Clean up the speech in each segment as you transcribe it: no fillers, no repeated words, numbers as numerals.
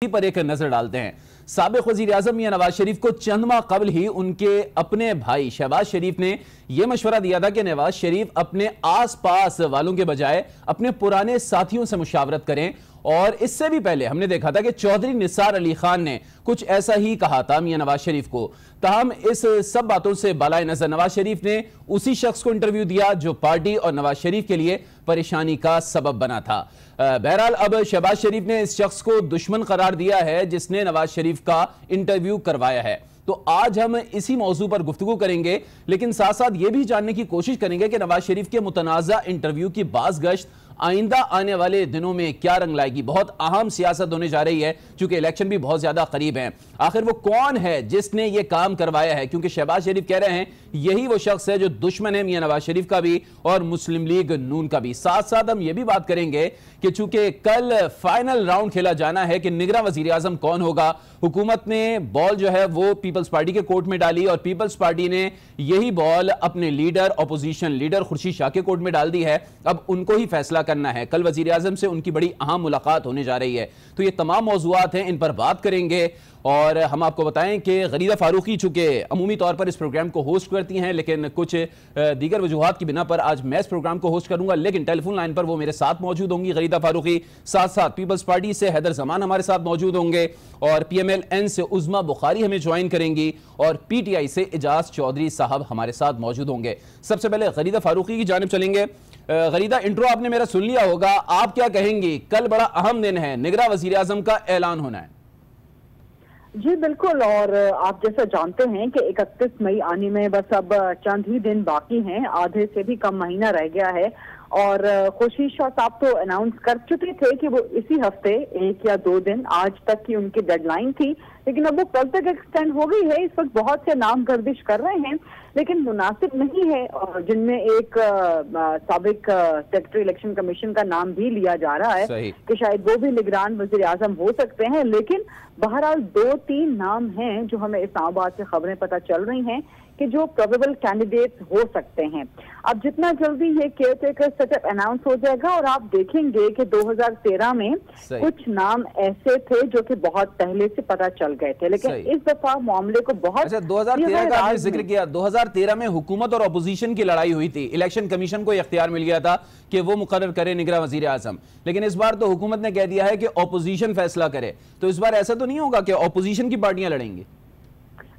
पर एक नजर डालते हैं। साबिक वजीर आजम मियां नवाज शरीफ को चंद माह कबल ही उनके अपने भाई शहबाज शरीफ ने यह मशवरा दिया था कि नवाज शरीफ अपने आसपास वालों के बजाय अपने पुराने साथियों से मुशावरत करें। और इससे भी पहले हमने देखा था कि चौधरी निसार अली खान ने कुछ ऐसा ही कहा था मियां नवाज शरीफ को। ताहम इस सब बातों से बालाए नजर नवाज शरीफ ने उसी शख्स को इंटरव्यू दिया जो पार्टी और नवाज शरीफ के लिए परेशानी का सबब बना था। बहरहाल अब शहबाज शरीफ ने इस शख्स को दुश्मन करार दिया है जिसने नवाज शरीफ का इंटरव्यू करवाया है। तो आज हम इसी मौजू पर गुफ्तगू करेंगे, लेकिन साथ साथ यह भी जानने की कोशिश करेंगे कि नवाज शरीफ के मुतनाज़ा इंटरव्यू की बाज़ गश्त आइंदा आने वाले दिनों में क्या रंग लाएगी। बहुत अहम सियासत होने जा रही है क्योंकि इलेक्शन भी बहुत ज्यादा करीब है। आखिर वो कौन है जिसने ये काम करवाया है, क्योंकि शहबाज शरीफ कह रहे हैं यही वो शख्स है जो दुश्मन है मियां नवाज शरीफ का भी और मुस्लिम लीग नून का भी। साथ साथ हम ये भी बात करेंगे कि चूंकि कल फाइनल राउंड खेला जाना है कि निगरां वजीर आजम कौन होगा। हुकूमत ने बॉल जो है वो पीपल्स पार्टी के कोर्ट में डाली और पीपल्स पार्टी ने यही बॉल अपने leader opposition leader Khurshid Shah के कोर्ट में डाल दी है। अब उनको ही फैसला करना है। कल वजीर आजम से उनकी बड़ी अहम मुलाकात होने जा रही है। तो ये तमाम मौजूआत हैं, इन पर बात करेंगे। और हम आपको बताएं कि गरीदा फारूकी चूंकि अमूमी तौर पर इस प्रोग्राम को होस्ट करती हैं, लेकिन कुछ दीगर वजूहात की बिना पर आज मैं इस प्रोग्राम को होस्ट करूंगा। लेकिन टेलीफोन लाइन पर वो मेरे साथ मौजूद होंगी गरीदा फारूकी, साथ साथ पीपल्स पार्टी से हैदर जमान हमारे साथ मौजूद होंगे और PMLN से उज़मा बुखारी हमें ज्वाइन करेंगी और PTI से इजाज चौधरी साहब हमारे साथ मौजूद होंगे। सबसे पहले गरीदा फारूकी की जानिब चलेंगे। गरीदा, इंट्रो आपने मेरा सुन लिया होगा, आप क्या कहेंगी? कल बड़ा अहम दिन है, निगरां वजीर आजम का ऐलान होना है। जी बिल्कुल, और आप जैसा जानते हैं कि 31 मई आने में बस अब चंद ही दिन बाकी हैं, आधे से भी कम महीना रह गया है। और खुर्शीद शाह साहब तो अनाउंस कर चुके थे कि वो इसी हफ्ते 1 या 2 दिन आज तक की उनकी डेडलाइन थी, लेकिन अब वो कल तक एक्सटेंड हो गई है। इस वक्त बहुत से नाम गर्दिश कर रहे हैं, लेकिन मुनासिब नहीं है, और जिनमें एक साबिक सेक्रेटरी इलेक्शन कमीशन का नाम भी लिया जा रहा है कि शायद वो भी निगरान वजीर आजम हो सकते हैं। लेकिन बहरहाल 2-3 नाम हैं जो हमें इस्लामाबाद से खबरें पता चल रही हैं कि जो प्रोबेबल कैंडिडेट हो सकते हैं। अब जितना जल्दी ये केयरटेकर सेटअप अनाउंस हो जाएगा, और आप देखेंगे कि 2013 में कुछ नाम ऐसे थे जो कि बहुत पहले से पता चल गए थे, लेकिन इस दफा मामले को बहुत 2013 का आपने जिक्र किया। 2013 में हुकूमत और अपोजिशन की लड़ाई हुई थी, इलेक्शन कमीशन को इख्तियार मिल गया था कि वो मुकर्रर करे निगरां वजीर आजम, लेकिन इस बार तो हुकूमत ने कह दिया है कि अपोजिशन फैसला करे। तो इस बार ऐसा तो नहीं होगा कि अपोजिशन की पार्टियां लड़ेंगी?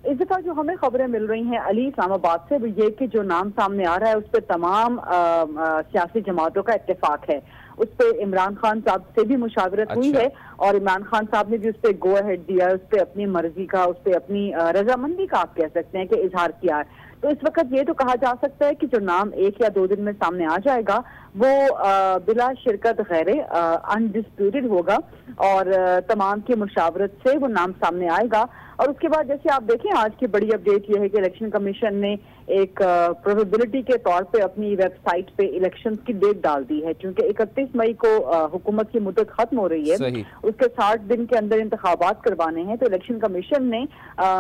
इस दफा जो हमें खबरें मिल रही हैं अली इस्लामाबाद से, वो ये कि जो नाम सामने आ रहा है उस पर तमाम सियासी जमातों का इत्तेफाक है। उस पर इमरान खान साहब से भी मुशावरत हुई है और इमरान खान साहब ने भी उस पर गो अहेड दिया, उस पर अपनी मर्जी का, उस पर अपनी रजामंदी का आप कह सकते हैं कि इजहार किया है। तो इस वक्त ये तो कहा जा सकता है कि जो नाम 1 या 2 दिन में सामने आ जाएगा वो बिला शिरकत गैर अनडिस्प्यूटेड होगा और तमाम की मुशावरत से वो नाम सामने आएगा। और उसके बाद जैसे आप देखें, आज की बड़ी अपडेट ये है कि इलेक्शन कमीशन ने एक प्रोबेबिलिटी के तौर पे अपनी वेबसाइट पे इलेक्शन की डेट डाल दी है, क्योंकि 31 मई को हुकूमत की मुद्दत खत्म हो रही है, उसके 60 दिन के अंदर इंतखाबात करवाने हैं। तो इलेक्शन कमीशन ने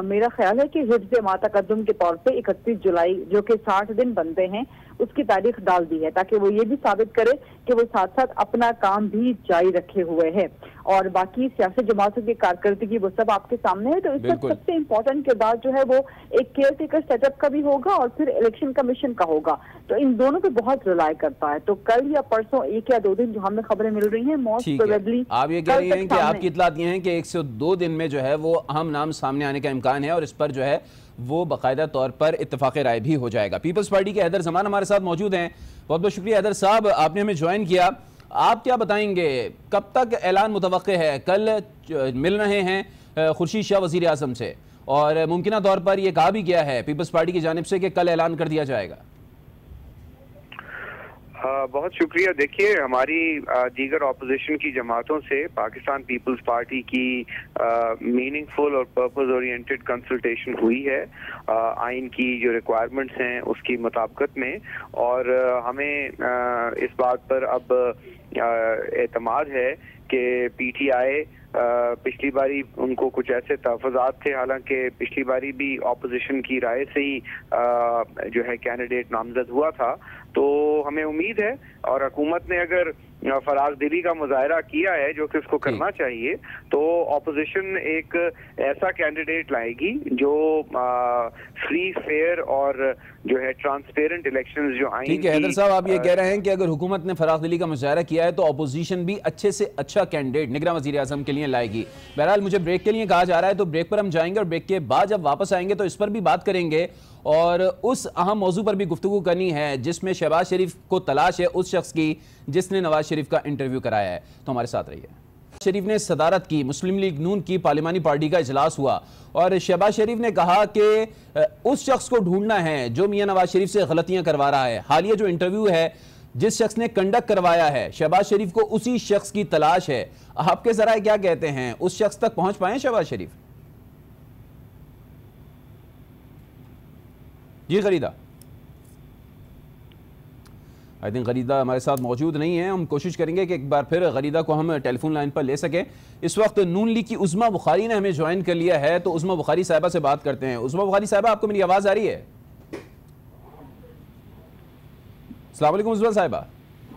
मेरा ख्याल है कि हिफ्ज़ मातकद्दुम के तौर पे 31 जुलाई जो कि 60 दिन बनते हैं उसकी तारीख डाल दी है, ताकि वो ये भी साबित करे कि वो साथ साथ अपना काम भी जारी रखे हुए है और बाकी सियासी जमातों की कारकर्दगी वो सब आपके सामने है। तो इस वक्त सबसे इम्पोर्टेंट किरदार जो है वो एक केयरटेकर सेटअप का भी होगा और फिर इलेक्शन कमीशन का होगा। तो इन दोनों पे बहुत रिलाय करता है। तो कल या परसों 1 या 2 दिन जो हमें खबरें मिल रही हैं, मोस्ट प्रोबेबली आप ये कह रही हैं कि आपकी इत्तलात ये हैं कि 102 दिन में जो है वो अहम नाम सामने आने का इम्कान है और इस पर जो है वो बाकायदा तौर पर इत्तेफाक राय भी हो जाएगा। पीपल्स पार्टी के हैदर जमान हमारे साथ मौजूद हैं। बहुत बहुत शुक्रिया हैदर साहब, आपने हमें ज्वाइन किया। आप क्या बताएंगे, कब तक ऐलान मुतवक्के है? कल मिल रहे हैं खुर्शीद शाह वजीर आजम से और मुमकिन तौर पर यह कहा भी गया है पीपल्स पार्टी की जानिब से कि कल ऐलान कर दिया जाएगा। बहुत शुक्रिया। देखिए, हमारी दीगर ऑपोजिशन की जमातों से पाकिस्तान पीपल्स पार्टी की मीनिंगफुल और पर्पस ओरिएंटेड कंसल्टेशन हुई है आइन की जो रिक्वायरमेंट्स हैं उसकी मुताबिकत में, और हमें इस बात पर अब एतमाद है कि PTI पिछली बारी उनको कुछ ऐसे तहफ़्फ़ुज़ात थे, हालांकि पिछली बारी भी ऑपोजिशन की राय से ही जो है कैंडिडेट नामजद हुआ था। तो हमें उम्मीद है, और हुकूमत ने अगर फराज दिली का मुजाहरा किया है, जो कि उसको करना चाहिए, तो ऑपोजिशन एक ऐसा कैंडिडेट लाएगी जो फ्री, फेयर और जो है ट्रांसपेरेंट इलेक्शंस जो आएंगे। ठीक है हैदर साहब, आप ये कह रहे हैं कि अगर हुकूमत ने फराज दिली का मुजाहरा किया है तो ऑपोजिशन भी अच्छे से अच्छा कैंडिडेट निगरान वज़ीर आज़म के लिए लाएगी। बहरहाल मुझे ब्रेक के लिए कहा जा रहा है, तो ब्रेक पर हम जाएंगे और ब्रेक के बाद जब वापस आएंगे तो इस पर भी बात करेंगे और उस अहम मौजू पर भी गुफ्तगू करनी है जिसमें शहबाज शरीफ को तलाश है उस शख्स की जिसने नवाज शरीफ का इंटरव्यू कराया है। तो हमारे साथ रहिए। शरीफ ने सदारत की, मुस्लिम लीग नून की पार्लिमानी पार्टी का इजलास हुआ और शहबाज शरीफ ने कहा कि उस शख्स को ढूंढना है जो मियां नवाज शरीफ से गलतियां करवा रहा है। हालिया जो इंटरव्यू है जिस शख्स ने कंडक्ट करवाया है शहबाज शरीफ को, उसी शख्स की तलाश है। आपके जरा क्या कहते हैं, उस शख्स तक पहुंच पाए शहबाज शरीफ? जी गरीदा, आई थिंक गरीदा हमारे साथ मौजूद नहीं है। हम कोशिश करेंगे कि एक बार फिर गरीदा को हम टेलीफोन लाइन पर ले सकें। इस वक्त नून लीग की उज़मा बुखारी ने हमें ज्वाइन कर लिया है, तो उज़मा बुखारी साहिबा से बात करते हैं। उज़मा बुखारी साहिबा, आपको मेरी आवाज़ आ रही है? अस्सलाम वालेकुम उज़मा साहिबा।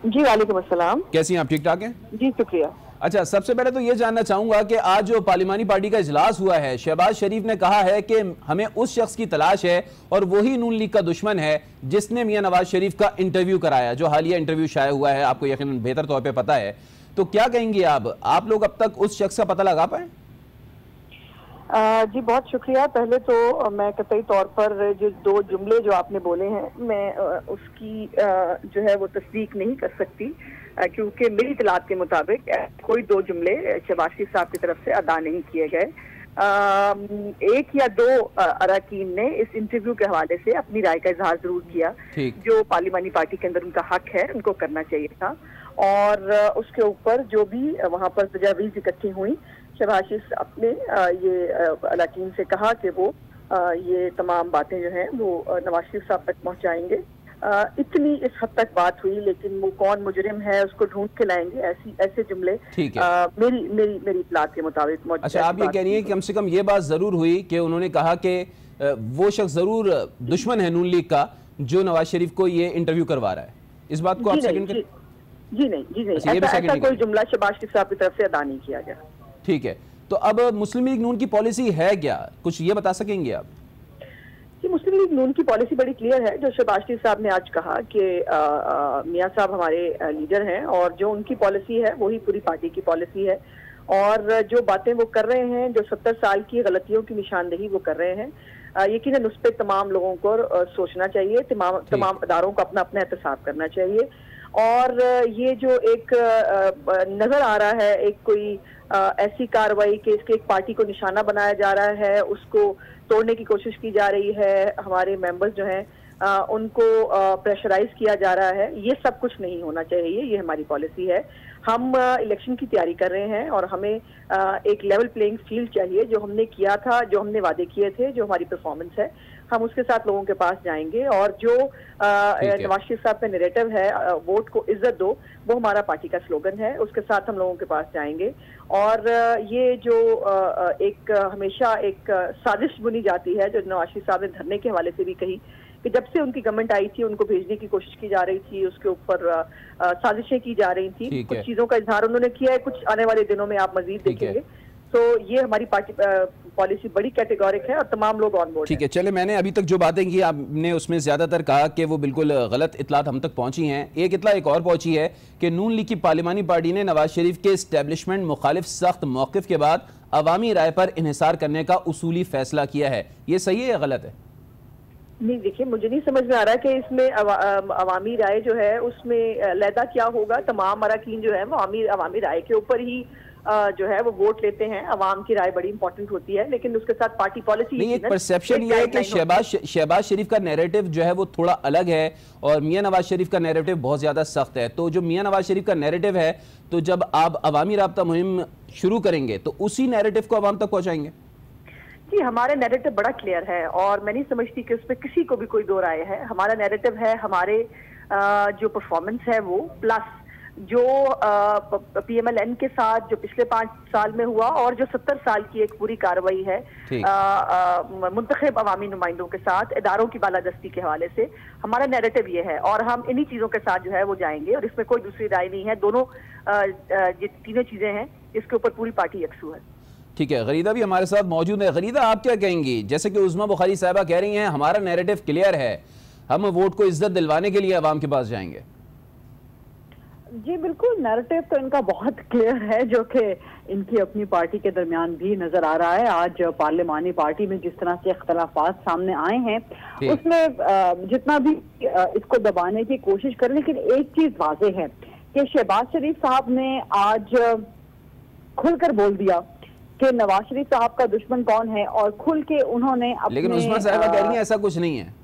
जी वालेकुम अस्सलाम। कैसी हैं आप? ठीक ठाक हैं जी, शुक्रिया। अच्छा, सबसे पहले तो ये जानना चाहूंगा कि आज जो पार्लिमानी पार्टी का इजलास हुआ है, शहबाज शरीफ ने कहा है कि हमें उस शख्स की तलाश है और वही नून लीग का दुश्मन है जिसने मियां नवाज शरीफ का इंटरव्यू कराया, जो हालिया इंटरव्यू शाया हुआ है, आपको यकीनन बेहतर तौर पे पता है। तो क्या कहेंगे आप लोग अब तक उस शख्स का पता लगा पाए? जी बहुत शुक्रिया। पहले तो मैं कतई तौर पर जो दो जुमले जो आपने बोले हैं, मैं उसकी जो है वो तस्दीक नहीं कर सकती, क्योंकि मेरी इतलात के मुताबिक कोई दो जुमले शहबाज शरीफ साहब की तरफ से अदा नहीं किए गए। एक या दो अरकान ने इस इंटरव्यू के हवाले से अपनी राय का इजहार जरूर किया, जो पार्लिमानी पार्टी के अंदर उनका हक है, उनको करना चाहिए था। और उसके ऊपर जो भी वहाँ पर तजावीज़ इकट्ठी हुई, शहबाज शरीफ अपने ये अरकान से कहा कि वो ये तमाम बातें जो हैं वो नवाज शरीफ साहब तक पहुँचाएंगे। इतनी इस हद तक बात हुई, लेकिन वो कौन मुजरिम है उसको ढूंढ के लाएंगे, ऐसे जुमले मेरी इत्तलात के मुताबिक मौजूद। अच्छा, आप ये कह रही हैं कि कम से कम ये बात जरूर हुई कि उन्होंने कहा कि वो शख्स जरूर दुश्मन है नून लीग का जो नवाज शरीफ को ये इंटरव्यू करवा रहा है। इस बात को आप सेकंड कर? जी नहीं, ऐसा कोई जुमला शहबाज शरीफ साहब की तरफ से अदा नहीं किया गया। ठीक है, तो अब मुस्लिम लीग नून की पॉलिसी है क्या, कुछ ये बता सकेंगे आप? कि मुस्लिम लीग नून की पॉलिसी बड़ी क्लियर है। जो शहबाज शरीफ साहब ने आज कहा कि मियां साहब हमारे लीडर हैं और जो उनकी पॉलिसी है वही पूरी पार्टी की पॉलिसी है, और जो बातें वो कर रहे हैं, जो 70 साल की गलतियों की निशानदेही वो कर रहे हैं, यकीनन उस पर तमाम लोगों को सोचना चाहिए, तमाम अदारों को अपना अपना एहतसाब करना चाहिए। और ये जो एक नजर आ रहा है एक कोई ऐसी कार्रवाई कि इसके एक पार्टी को निशाना बनाया जा रहा है, उसको तोड़ने की कोशिश की जा रही है, हमारे मेंबर्स जो हैं उनको प्रेशराइज किया जा रहा है, ये सब कुछ नहीं होना चाहिए। ये हमारी पॉलिसी है। हम इलेक्शन की तैयारी कर रहे हैं और हमें एक लेवल प्लेइंग फील्ड चाहिए। जो हमने किया था, जो हमने वादे किए थे, जो हमारी परफॉर्मेंस है, हम उसके साथ लोगों के पास जाएंगे। और जो नवाज शरीफ साहब का नैरेटिव है वोट को इज्जत दो, वो हमारा पार्टी का स्लोगन है, उसके साथ हम लोगों के पास जाएंगे। और ये जो एक हमेशा एक साजिश बुनी जाती है, जो नवाज शरीफ साहब ने धरने के हवाले से भी कही कि जब से उनकी गवर्नमेंट आई थी उनको भेजने की कोशिश की जा रही थी, उसके ऊपर साजिशें की जा रही थी, कुछ चीजों का इजहार उन्होंने किया है, कुछ आने वाले दिनों में आप मजीद देखेंगे। तो ये हमारी पार्टी पॉलिसी बड़ी कैटेगोरिक है और तमाम लोग ऑन बोर्ड। ठीक है, चले, मैंने अभी तक जो बातें की आपने उसमें ज्यादातर कहा कि वो बिल्कुल गलत इतलात हम तक पहुंची हैं। एक इतला एक और पहुंची है कि नून लीग की पार्लिमानी पार्टी ने नवाज शरीफ के एस्टेब्लिशमेंट मुखालिफ सख्त मौकिफ के बाद अवामी राय पर इन्हिसार करने का उसूली फैसला किया है। ये सही है या गलत है? नहीं, देखिए, मुझे नहीं समझ में आ रहा है कि इसमें अवामी राय जो है उसमें लहदा क्या होगा। तमाम अरकान जो है वो अवामी राय के ऊपर ही जो है वो वोट लेते हैं। अवाम की राय बड़ी इंपॉर्टेंट होती है, लेकिन उसके साथ पार्टी पॉलिसी नहीं, एक परसेप्शन ये है कि शहबाज शरीफ का नैरेटिव जो है वो थोड़ा अलग है और मियां नवाज शरीफ का नैरेटिव बहुत ज्यादा सख्त है। तो जो मियां नवाज शरीफ का नैरेटिव है, तो जब आप अवामी राब्ता मुहिम शुरू करेंगे तो उसी नैरेटिव को अवाम तक पहुंचाएंगे? जी, हमारा नैरेटिव बड़ा क्लियर है और मैं नहीं समझती कि उस पर किसी को भी कोई दो राय है। हमारा नैरेटिव है, हमारे जो परफॉर्मेंस है वो, प्लस जो PMLN के साथ जो पिछले 5 साल में हुआ और जो 70 साल की एक पूरी कार्रवाई है मुंतखब अवामी नुमाइंदों के साथ इदारों की बालादस्ती के हवाले से, हमारा नैरेटिव ये है और हम इन्हीं चीज़ों के साथ जो है वो जाएंगे और इसमें कोई दूसरी राय नहीं है। दोनों ये तीनों चीज़ें हैं, इसके ऊपर पूरी पार्टी यकसू है। ठीक है, गरीदा भी हमारे साथ मौजूद है। गरीदा, आप क्या कहेंगी? जैसे कि उज़्मा बुखारी साहबा कह रही हैं हमारा नैरेटिव क्लियर है, हम वोट को इज्जत दिलवाने के लिए अवाम के पास जाएंगे। जी बिल्कुल, नैरेटिव तो इनका बहुत क्लियर है, जो कि इनकी अपनी पार्टी के दरमियान भी नजर आ रहा है। आज पार्लिमानी पार्टी में जिस तरह से इख्तलाफात सामने आए हैं उसमें जितना भी इसको दबाने की कोशिश करें, लेकिन एक चीज वाज़ेह है कि शहबाज शरीफ साहब ने आज खुलकर बोल दिया कि नवाज शरीफ साहब का दुश्मन कौन है और खुल के उन्होंने अपने, लेकिन उस्मा साहिबा कह रही हैं ऐसा कुछ नहीं है।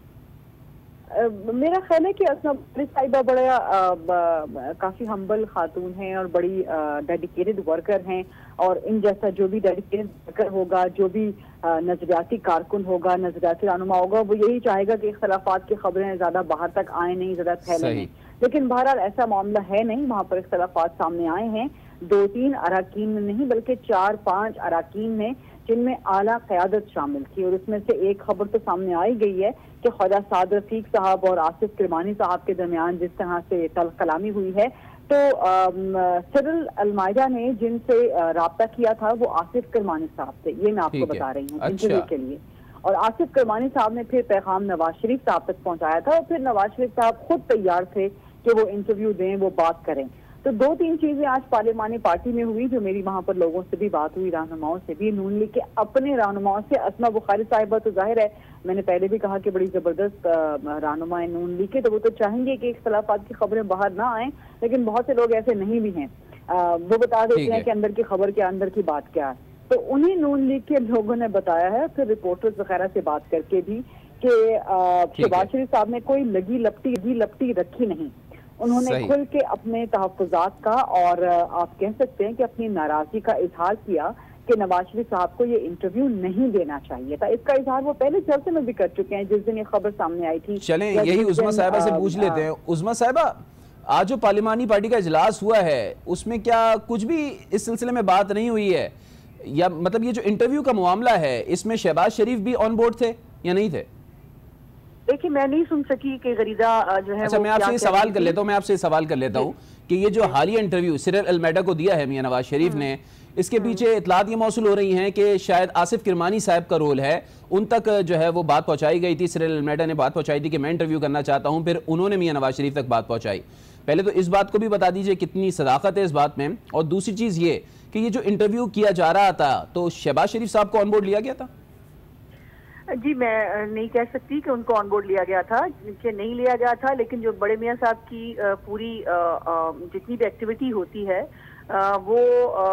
मेरा ख्याल है कि उस्मा साहिबा बड़ा काफी हम्बल खातून हैं और बड़ी डेडिकेटेड वर्कर हैं और इन जैसा जो भी डेडिकेटेड वर्कर होगा, जो भी नजरियाती कारकुन होगा, नजरियाती रहनुमा होगा, वो यही चाहेगा कि इख्तलाफात की खबरें ज्यादा बाहर तक आए नहीं, ज्यादा फैले नहीं। लेकिन बहरहाल ऐसा मामला है नहीं, वहाँ पर इख्तलाफात सामने आए हैं। 2-3 अराकीन में नहीं बल्कि 4-5 अराकीन में, जिनमें आला क़यादत शामिल थी और उसमें से एक खबर तो सामने आई गई है कि ख्वाजा साद रफीक साहब और आसिफ किरमानी साहब के दरमियान जिस तरह से तल्ख कलामी हुई है, तो सिरिल अलमायदा ने जिनसे राब्ता किया था वो आसिफ किरमानी साहब थे, ये मैं आपको बता रही हूँ इंटरव्यू के लिए। और आसिफ किरमानी साहब ने फिर पैगाम नवाज शरीफ साहब तक पहुंचाया था और फिर नवाज शरीफ साहब खुद तैयार थे कि वो इंटरव्यू दें, वो बात करें। तो 2-3 चीजें आज पार्लिमानी पार्टी में हुई, जो मेरी वहां पर लोगों से भी बात हुई, रहनुमाओं से भी, नून लीग के अपने रहनुमाओं से। उस्मा बुखारी साहिबा तो जाहिर है, मैंने पहले भी कहा कि बड़ी जबरदस्त रहनुमा है नून लीग के, तो वो तो चाहेंगे कि इख्तलाफात की खबरें बाहर ना आए, लेकिन बहुत से लोग ऐसे नहीं भी हैं, वो बता देते हैं कि अंदर की खबर क्या, अंदर की बात क्या है। तो उन्हीं नून लीग के लोगों ने बताया है, फिर रिपोर्टर्स वगैरह से बात करके भी, कि शहबाज शरीफ साहब ने कोई लगी लपटी रखी नहीं। उन्होंने खुल के अपने तहफ़्फ़ुज़ात का और आप कह सकते हैं कि अपनी नाराजगी का इजहार किया कि नवाज शरीफ साहब को ये इंटरव्यू नहीं देना चाहिए था। इसका इजहार वो पहले जलसे में भी कर चुके हैं जिस दिन ये खबर सामने आई थी। चलें यही उस्मा साहिबा से पूछ लेते हैं। उस्मा साहिबा, आज जो पार्लिमानी पार्टी का इजलास हुआ है उसमें क्या कुछ भी इस सिलसिले में बात नहीं हुई है, या मतलब ये जो इंटरव्यू का मामला है इसमें शहबाज शरीफ भी ऑन बोर्ड थे या नहीं थे? देखिए, मैं नहीं सुन सकी कि गरीदा जो है। अच्छा, मैं आपसे सवाल कर लेता हूँ, सवाल कर लेता हूँ कि ये जो हालिया इंटरव्यू सिरिल अलमेडा को दिया है मियां नवाज शरीफ ने, इसके पीछे इतलात ये मौसूल हो रही हैं कि शायद आसिफ किरमानी साहब का रोल है। उन तक जो है वो बात पहुंचाई गई थी, सिरिल अलमेडा ने बात पहुंचाई थी कि मैं इंटरव्यू करना चाहता हूं, फिर उन्होंने मियां नवाज शरीफ तक बात पहुंचाई। पहले तो इस बात को भी बता दीजिए कितनी सदाकत है इस बात में, और दूसरी चीज ये कि ये जो इंटरव्यू किया जा रहा था तो शहबाज शरीफ साहब को ऑन बोर्ड लिया गया था? जी, मैं नहीं कह सकती कि उनको ऑन बोर्ड लिया गया था, नीचे नहीं लिया गया था, लेकिन जो बड़े मियां साहब की पूरी जितनी भी एक्टिविटी होती है वो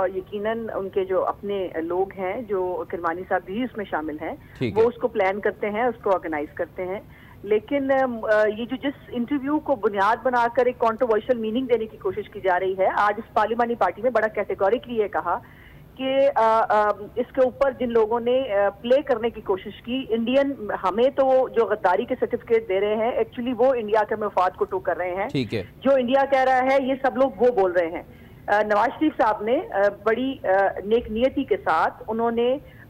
यकीनन उनके जो अपने लोग हैं, जो किरमानी साहब भी उसमें शामिल हैं, वो उसको प्लान करते हैं, उसको ऑर्गेनाइज करते हैं। लेकिन ये जो जिस इंटरव्यू को बुनियाद बनाकर एक कंट्रोवर्शियल मीनिंग देने की कोशिश की जा रही है, आज इस पार्लिमानी पार्टी में बड़ा कैटेगोरिकली ये कहा कि इसके ऊपर जिन लोगों ने प्ले करने की कोशिश की, इंडियन हमें तो जो गद्दारी के सर्टिफिकेट दे रहे हैं, एक्चुअली वो इंडिया के मफाद को टो कर रहे हैं। ठीक है, जो इंडिया कह रहा है ये सब लोग वो बोल रहे हैं। नवाज शरीफ साहब ने बड़ी नेक नियति के साथ उन्होंने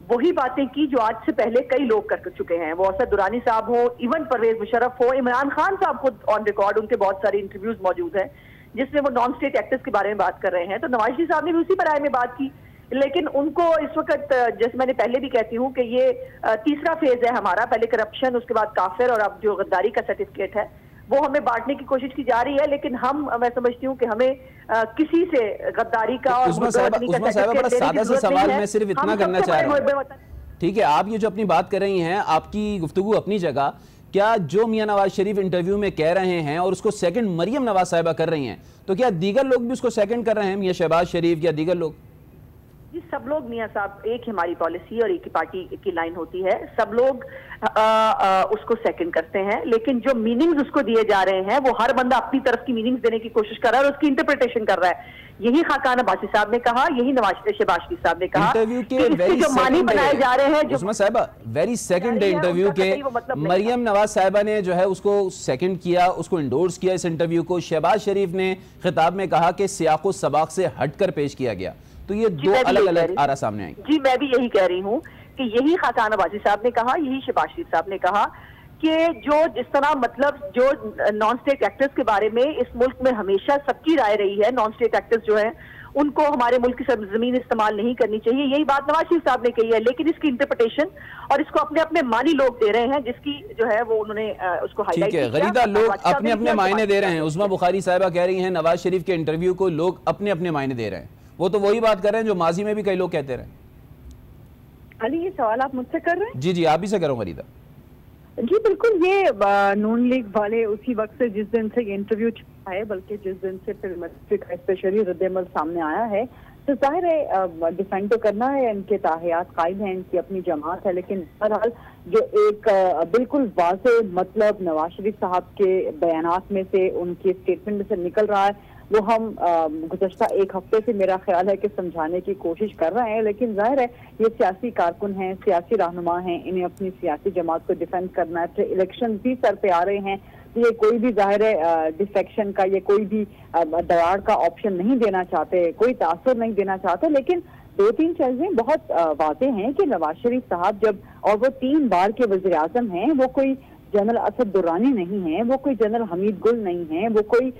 वही बातें की जो आज से पहले कई लोग कर चुके हैं, वो असद दुरानी साहब हो, इवन परवेज मुशर्रफ हो, इमरान खान साहब खुद ऑन रिकॉर्ड, उनके बहुत सारे इंटरव्यूज मौजूद हैं जिसमें वो नॉन स्टेट एक्टर्स के बारे में बात कर रहे हैं। तो नवाज शरीफ साहब ने भी उसी पर आए में बात की, लेकिन उनको इस वक्त, जैसे मैंने पहले भी कहती हूँ कि ये तीसरा फेज है हमारा, पहले करप्शन, उसके बाद काफिर, और अब जो गद्दारी का सर्टिफिकेट है वो हमें बांटने की कोशिश की जा रही है। लेकिन मैं समझती हूँ कि हमें किसी से गद्दारी का और सादा सा सवाल मैं सिर्फ इतना करना चाह रहा हूँ, ठीक है, आप ये जो अपनी बात कर रही हैं, आपकी गुफ्तगू अपनी जगह, क्या जो मियां नवाज शरीफ इंटरव्यू में कह रहे हैं और उसको सेकंड मरियम नवाज साहिबा कर रही हैं, तो क्या दीगर लोग भी उसको सेकंड कर रहे हैं, मियां शहबाज शरीफ या दीगर लोग? जी सब लोग, मियां साहब, एक ही हमारी पॉलिसी और एक ही पार्टी की लाइन होती है, सब लोग उसको सेकंड करते हैं, लेकिन जो मीनिंग्स उसको दिए जा रहे हैं वो हर बंदा अपनी तरफ की मीनिंग्स देने की कोशिश कर रहा है और उसकी इंटरप्रिटेशन कर रहा है। यही खाकान अब्बासी साहब ने कहा, यही शहबाज शरीफ साहब ने कहा इंटरव्यू के कि जो मानी बनाए जा रहे हैं, उस्मा साहिबा वेरी सेकंड डे इंटरव्यू के मरियम नवाज साहिबा ने जो है उसको सेकंड किया, उसको इंडोर्स किया इस इंटरव्यू को। शहबाज शरीफ ने खिताब में कहा कि सियाको सबाक से हटकर पेश किया गया। तो ये दो अलग अलग आरा सामने आएंगे। जी मैं भी यही कह रही हूँ कि यही खाकान अब्बासी साहब ने कहा, यही शहबाज शरीफ साहब ने कहा कि जो जिस तरह मतलब जो नॉन स्टेट एक्टर्स के बारे में इस मुल्क में हमेशा सबकी राय रही है, नॉन स्टेट एक्टर्स जो हैं उनको हमारे मुल्क की जमीन इस्तेमाल नहीं करनी चाहिए, यही बात नवाज शरीफ साहब ने कही है, लेकिन इसकी इंटरप्रिटेशन और इसको अपने अपने मानी लोग दे रहे हैं, जिसकी जो है वो उन्होंने उसको हाईलाइट किया। गरीदा लोग अपने अपने मायने दे रहे हैं। उस्मा बुखारी साहिबा कह रही हैं नवाज शरीफ के इंटरव्यू को लोग अपने अपने मायने दे रहे हैं। वो तो वही बात कर रहे हैं जो माजी में भी कई लोग कहते रहे। अली ये सवाल आप मुझसे कर रहे हैं? जी जी आप ही से करो गरीदा। जी बिल्कुल, ये नून लीग वाले उसी वक्त से जिस दिन से ये इंटरव्यू छपा है, बल्कि जिस दिन से फिर स्पेशली रद्द-ए-अमल सामने आया है, तो जाहिर है डिफेंड तो करना है, इनके ताहियात कायम है, इनकी अपनी जमात है, लेकिन बहरहाल जो एक बिल्कुल वाज़े मतलब नवाज शरीफ साहब के बयानात में से, उनके स्टेटमेंट में से निकल रहा है, वो हम गुज़श्ता एक हफ्ते से मेरा ख्याल है कि समझाने की कोशिश कर रहे हैं, लेकिन जाहिर है ये सियासी कारकुन हैं, सियासी रहनुमा हैं, इन्हें अपनी सियासी जमात को डिफेंड करना है। फिर इलेक्शन भी सर पे आ रहे हैं, ये कोई भी जाहिर है डिफेक्शन का, ये कोई भी दरार का ऑप्शन नहीं देना चाहते, कोई तासुर नहीं देना चाहते, लेकिन दो तीन चीजें बहुत वाज़ेह हैं कि नवाज शरीफ साहब जब, और वो 3 बार के वज़ीर आज़म हैं, वो कोई जनरल असद दुरानी नहीं है, वो कोई जनरल हमीद गुल नहीं है, वो कोई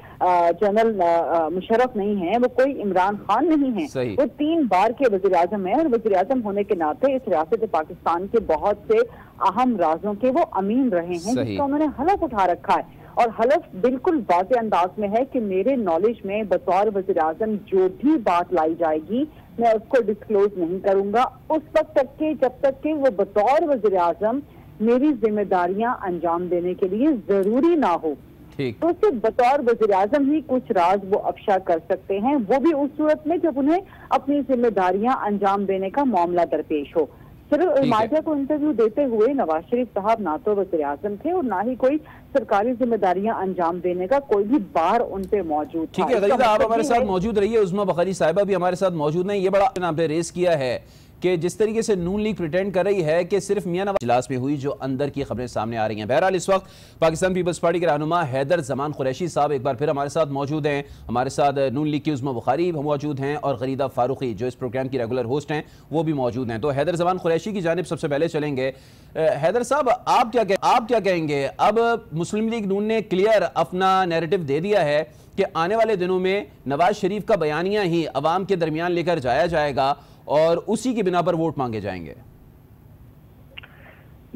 जनरल मुशर्रफ नहीं है, वो कोई इमरान खान नहीं है, वो 3 बार के वज़ीर आज़म है और वज़ीर आज़म होने के नाते इस रियासत पाकिस्तान के बहुत से अहम राजों के वो अमीन रहे हैं, जिसका उन्होंने हलफ उठा रखा है। और हलफ बिल्कुल वाज़ेह अंदाज में है कि मेरे नॉलेज में बतौर वज़ीर आज़म जो भी बात लाई जाएगी मैं उसको डिस्क्लोज नहीं करूंगा उस वक्त तक के जब तक कि वो बतौर वज़ीर आज़म मेरी जिम्मेदारियां अंजाम देने के लिए जरूरी ना हो। तो सिर्फ बतौर वज़ीर आज़म ही कुछ राज वो अफशा कर सकते हैं, वो भी उस सूरत में जब उन्हें अपनी जिम्मेदारियां अंजाम देने का मामला दरपेश हो। सिर्फ माजिया को इंटरव्यू देते हुए नवाज शरीफ साहब ना तो वज़ीर आज़म थे और ना ही कोई सरकारी जिम्मेदारियां अंजाम देने का कोई भी बार उन पे मौजूद था। ठीक है गरीदा, आप हमारे साथ मौजूद रहिए। उस्मा बुखारी साहिबा भी हमारे साथ मौजूद नहीं। ये बड़ा आपने रेस किया है कि जिस तरीके से नून लीग प्रिटेंड कर रही है कि सिर्फ मियां नवाज इजलास में हुई, जो अंदर की खबरें सामने आ रही हैं। बहरहाल इस वक्त पाकिस्तान पीपल्स पार्टी के रहनुमा हैदर जमान कुरैशी साहब एक बार फिर हमारे साथ मौजूद हैं। हमारे साथ नून लीग की उस्मा बुखारी मौजूद हैं और गरीदा फारूकी जो इस प्रोग्राम की रेगुलर होस्ट हैं वो भी मौजूद हैं। तो हैदर जमान कुरैशी की जानिब सबसे पहले चलेंगे। हैदर साहब आप क्या कहेंगे? अब मुस्लिम लीग नून ने क्लियर अपना नैरेटिव दे दिया है कि आने वाले दिनों में नवाज शरीफ का बयानिया ही अवाम के दरमियान लेकर जाया जाएगा और उसी की बिना पर वोट मांगे जाएंगे।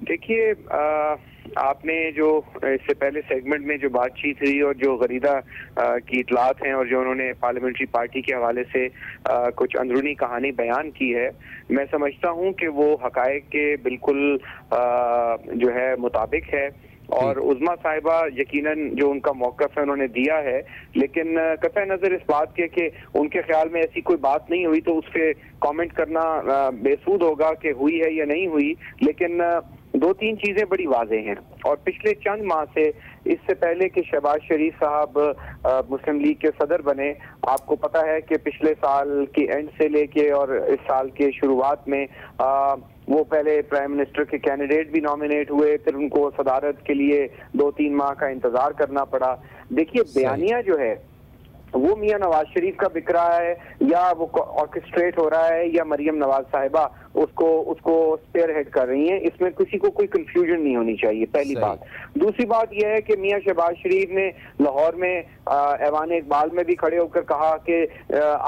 देखिए, आपने जो इससे पहले सेगमेंट में जो बातचीत हुई और जो गरीदा की इतलात हैं और जो उन्होंने पार्लियामेंट्री पार्टी के हवाले से कुछ अंदरूनी कहानी बयान की है, मैं समझता हूं कि वो हकायक के बिल्कुल जो है मुताबिक है और उज़्मा साहिबा यकीनन जो उनका मौक़िफ़ है उन्होंने दिया है, लेकिन कतई नज़र इस बात के कि उनके ख्याल में ऐसी कोई बात नहीं हुई तो उस पर कॉमेंट करना बेसूद होगा कि हुई है या नहीं हुई। लेकिन 2-3 चीज़ें बड़ी वाज़ेह हैं और पिछले चंद माह से, इससे पहले कि शहबाज शरीफ साहब मुस्लिम लीग के सदर बने, आपको पता है कि पिछले साल के एंड से लेके और इस साल के शुरुआत में वो पहले प्राइम मिनिस्टर के कैंडिडेट भी नॉमिनेट हुए, फिर उनको सदारत के लिए 2-3 माह का इंतजार करना पड़ा। देखिए, बयानिया जो है वो मियां नवाज शरीफ का बिक रहा है या वो ऑर्केस्ट्रेट हो रहा है या मरियम नवाज साहिबा उसको स्पेयर हेड कर रही हैं, इसमें किसी को कोई कंफ्यूजन नहीं होनी चाहिए, पहली बात। दूसरी बात यह है कि मियां शहबाज शरीफ ने लाहौर में ऐवान इकबाल में भी खड़े होकर कहा कि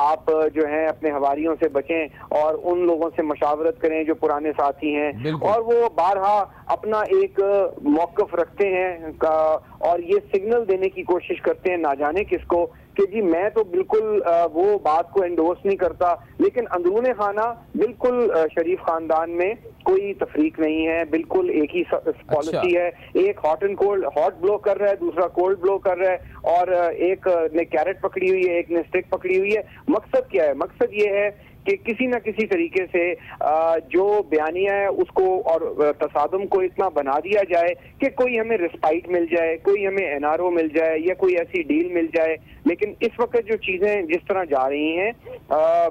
आप जो हैं अपने हवारियों से बचें और उन लोगों से मशावरत करें जो पुराने साथी हैं, और वो बारहा अपना एक मौक़िफ़ रखते हैं और ये सिग्नल देने की कोशिश करते हैं ना जाने किसको कि जी मैं तो बिल्कुल वो बात को एंडोर्स नहीं करता, लेकिन अंदरूने खाना बिल्कुल शरीफ खानदान में कोई तफरीक नहीं है, बिल्कुल एक ही पॉलिसी है। एक hot and cold, hot blow कर रहा है, दूसरा कोल्ड ब्लो कर रहा है, और एक ने कैरेट पकड़ी हुई है, एक ने स्टिक पकड़ी हुई है। मकसद क्या है? मकसद ये है कि किसी न किसी तरीके से जो बयानिया है उसको और तसादुम को इतना बना दिया जाए कि कोई हमें रिस्पाइट मिल जाए, कोई हमें एनआरओ मिल जाए या कोई ऐसी डील मिल जाए। लेकिन इस वक्त जो चीजें जिस तरह जा रही हैं,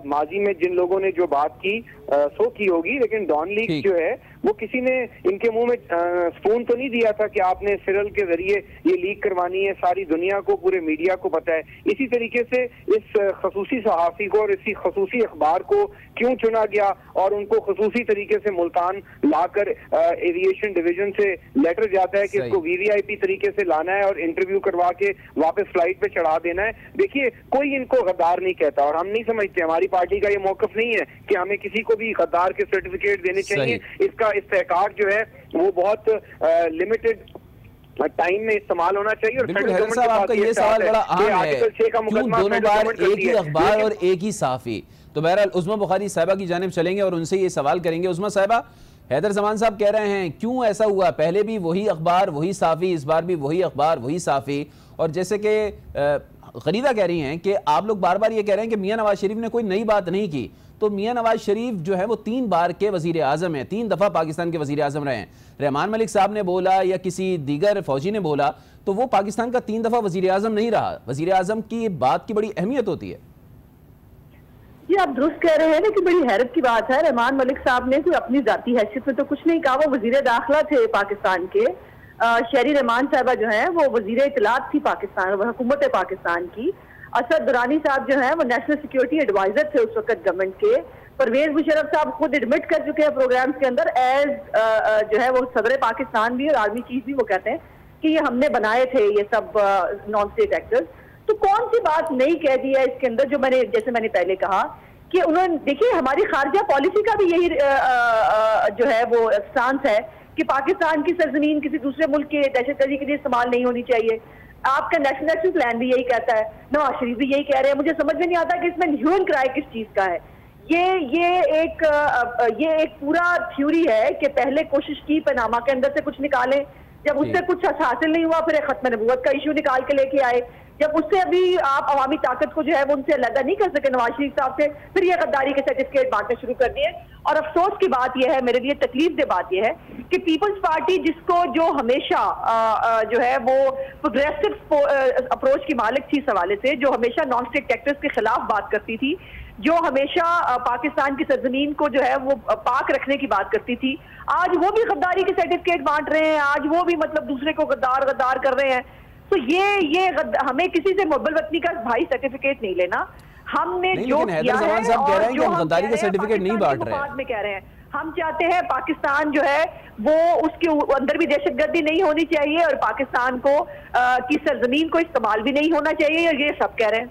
माजी में जिन लोगों ने जो बात की सो की होगी, लेकिन डॉन लीक जो है वो किसी ने इनके मुंह में स्पून तो नहीं दिया था कि आपने सिरल के जरिए ये लीक करवानी है, सारी दुनिया को, पूरे मीडिया को पता है। इसी तरीके से इस खसूसी सहाफी को और इसी खसूसी अखबार को क्यों चुना गया और उनको खसूसी तरीके से मुल्तान लाकर एविएशन डिवीजन से लेटर जाता है कि इसको वीवीआईपी तरीके से लाना है और इंटरव्यू करवा के वापस फ्लाइट पे चढ़ा देना है। देखिए, कोई इनको गद्दार नहीं कहता और हम नहीं समझते, हमारी पार्टी का ये मौकफ नहीं है कि हमें किसी को भी गद्दार के सर्टिफिकेट देने चाहिए। इसका इस्तेहकाक जो है वो बहुत लिमिटेड टाइम में इस्तेमाल होना चाहिए। और हैदर साहब, आपका ये सवाल बड़ा अहम है, क्यों दोनों बार एक ही अखबार और एक ही सहाफी? तो बहरहाल उस्मा बुखारी साहिबा की जानिब चलेंगे और उनसे ये सवाल करेंगे। उस्मा साहिबा, हैदर जमान साहब कह रहे हैं क्यों ऐसा हुआ, पहले भी वही अखबार वही सहाफी, इस बार भी वही अखबार वही सहाफी। और जैसे कि गरीदा कह रही हैं कि आप लोग बार बार ये कह रहे हैं कि मियां नवाज शरीफ ने कोई नई बात नहीं की, तो मियां नवाज शरीफ जो है वो 3 बार के वजीर आजम हैं, 3 दफा पाकिस्तान के वजीर आजम रहे हैं। रहमान मलिक साहब ने बोला या किसी दीगर फौजी ने बोला तो वो पाकिस्तान का 3 दफा वजीर आजम नहीं रहा। वजीर आजम की बात की बड़ी अहमियत होती है। जी, आप दुरुस्त कह रहे हैं ना कि बड़ी हैरत की बात है। रहमान मलिक साहब ने कोई अपनी जाती हैसियत में तो कुछ नहीं कहा, वो वजीर दाखिला थे पाकिस्तान के। शहरी रहमान साहबा जो है वो वजीर इतलात थी पाकिस्तान, हुकूमत पाकिस्तान की। असद दुरानी साहब जो है वो नेशनल सिक्योरिटी एडवाइजर थे उस वक्त गवर्नमेंट के। परवेज मुशर्रफ साहब खुद एडमिट कर चुके हैं प्रोग्राम्स के अंदर एज जो है वो सदर पाकिस्तान भी और आर्मी चीफ भी, वो कहते हैं कि ये हमने बनाए थे ये सब नॉन स्टेट एक्टर्स। तो कौन सी बात नहीं कह दी है इसके अंदर, जो जैसे मैंने पहले कहा कि उन्होंने, देखिए हमारी खारजा पॉलिसी का भी यही जो है वो स्टांस है कि पाकिस्तान की सरजमीन किसी दूसरे मुल्क के दहशतगर्दी के लिए इस्तेमाल नहीं होनी चाहिए। आपका नेशनल एक्शन प्लान भी यही कहता है, नवाज शरीफ भी यही कह रहे हैं। मुझे समझ में नहीं आता कि इसमें ह्यूमन क्राई किस चीज का है। ये एक पूरा थ्योरी है कि पहले कोशिश की पनामा के अंदर से कुछ निकालें, जब उससे कुछ हासिल नहीं हुआ फिर एक खत्म नबूवत का इशू निकाल के लेके आए। जब उससे अभी आप अवामी ताकत को जो है वो उनसे अलग नहीं कर सके नवाज शरीफ साहब से, फिर ये गद्दारी के सर्टिफिकेट बांटने शुरू कर दिए। और अफसोस की बात यह है, मेरे लिए तकलीफ दे बात यह है कि पीपल्स पार्टी जिसको जो हमेशा जो है वो प्रोग्रेसिव अप्रोच की मालिक थी इस हवाले से, जो हमेशा नॉन स्टेट एक्टर्स के खिलाफ बात करती थी, जो हमेशा पाकिस्तान की सरजमीन को जो है वो पाक रखने की बात करती थी, आज वो भी गद्दारी के सर्टिफिकेट बांट रहे हैं। आज वो भी मतलब दूसरे को गद्दार कर रहे हैं। तो ये हमें किसी से मुहब्बल वतनी का भाई सर्टिफिकेट नहीं लेना। हमने जो किया है और जो हम गद्दारी का सर्टिफिकेट नहीं बांट रहे हैं, में कह रहे हैं हम चाहते हैं पाकिस्तान जो है वो उसके अंदर भी दहशतगर्दी नहीं होनी चाहिए और पाकिस्तान को की सरजमीन को इस्तेमाल भी नहीं होना चाहिए, और ये सब कह रहे हैं।